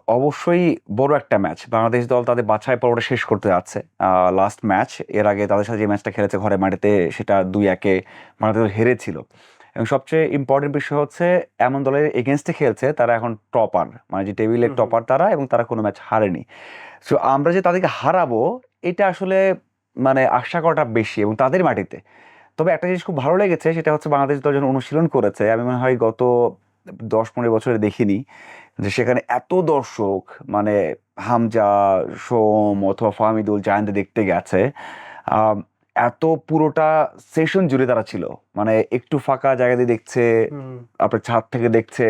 অবশ্যই বড় একটা ম্যাচ। বাংলাদেশ দল তাদের বাছাই পর্বটা শেষ করতে যাচ্ছে। লাস্ট ম্যাচ, এর আগে তাদের সাথে যে ম্যাচটা খেলেছে ঘরের মাটিতে, সেটা ২-১ বাংলাদেশ দল হেরেছিল। এবং সবচেয়ে ইম্পর্টেন্ট বিষয় হচ্ছে, এমন দলের এগেনস্টে খেলছে তারা এখন টপার, মানে যে টেবিলের টপার তারা, এবং তারা কোনো ম্যাচ হারেনি। সো আমরা যে তাদেরকে হারাবো, এটা আসলে মানে আশা করাটা বেশি, এবং তাদের মাটিতে। তবে একটা জিনিস খুব ভালো লেগেছে, সেটা হচ্ছে বাংলাদেশ দল যখন অনুশীলন করেছে, আমি মনে হয় গত ১০-১৫ বছরে দেখিনি যে সেখানে এত দর্শক, মানে হামজা, সোম অথবা ফাহমিদুল জায়ান্তে দেখতে গেছে। আম, এত পুরোটা সেশন জুড়ে তারা ছিল, মানে একটু ফাঁকা জায়গা দিয়ে দেখছে, আপনার ছাদ থেকে দেখছে।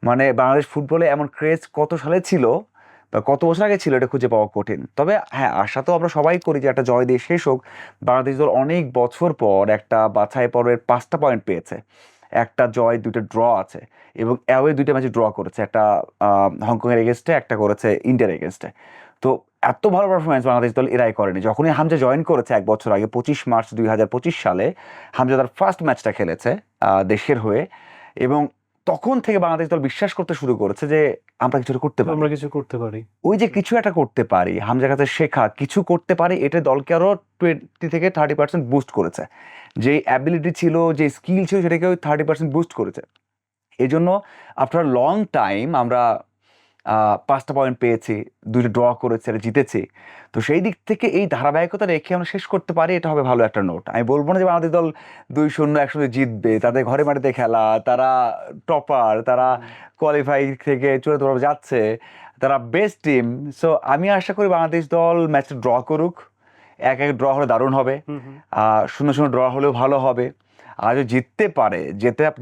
মানে বাংলাদেশ ফুটবলে এমন ক্রেজ কত সালে ছিল বা কত বছর আগে ছিল, এটা খুঁজে পাওয়া কঠিন। তবে হ্যাঁ, আশা তো আমরা সবাই করি যে একটা জয় দিয়ে শেষ হোক। বাংলাদেশ দল অনেক বছর পর একটা বাছাই পর্বের 5টা পয়েন্ট পেয়েছে, একটা জয়, 2টা ড্র আছে, এবং অ্যাওয়ে 2টা ম্যাচে ড্র করেছে, একটা হংকংয়ের এগেনস্টে, একটা করেছে ইন্ডিয়ার এগেনস্টে। তো এত ভালো পারফরমেন্স বাংলাদেশ দল এরাই করেনি। যখনই হামজা জয়েন করেছে 1 বছর আগে, 25 মার্চ 2025 সালে হামজা তার ফার্স্ট ম্যাচটা খেলেছে দেশের হয়ে, এবং তখন থেকে বাংলাদেশ দল বিশ্বাস করতে শুরু করেছে যে আমরা কিছু করতে পারি, আমরা কিছু করতে পারি। ওই যে কিছু একটা করতে পারি, হামজার কাছে শেখা কিছু করতে পারি, এটা দলকে আরো 20 থেকে 30% বুস্ট করেছে। যে অ্যাবিলিটি ছিল, যে স্কিল ছিল, সেটাকে ওই 30% বুস্ট করেছে। এই জন্য আফটার লং টাইম আমরা 5টা পয়েন্ট পেয়েছি, 2টা ড্র করেছি আর জিতেছি। তো সেই দিক থেকে এই ধারাবাহিকতা রেখে আমরা শেষ করতে পারি, এটা হবে ভালো একটা নোট। আমি বলবো না যে বাংলাদেশ দল 2-0 একসাথে জিতবে, তাদের ঘরে মাটিতে খেলা, তারা টপার, তারা কোয়ালিফাই থেকে চূড়ান্ত পর্বে যাচ্ছে, তারা বেস্ট টিম। সো আমি আশা করি বাংলাদেশ দল ম্যাচটা ড্র করুক। 1-1 ড্র হলে দারুণ হবে, 0-0 ড্র হলেও ভালো হবে। আর যদি জিততে পারে,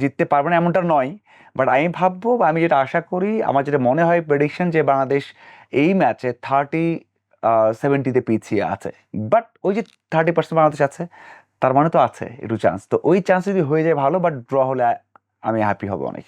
জিততে পারবে না এমনটা নয়, বাট আমি ভাববো বা আমি যেটা আশা করি, আমার যেটা মনে হয় প্রেডিকশন, যে বাংলাদেশ এই ম্যাচে 30-70 পিছিয়ে আছে। বাট ওই যে 30% বাংলাদেশ আছে, তার মানে তো আছে একটু চান্স। তো ওই চান্স যদি হয়ে যায় ভালো, বাট ড্র হলে আমি হ্যাপি হব অনেক।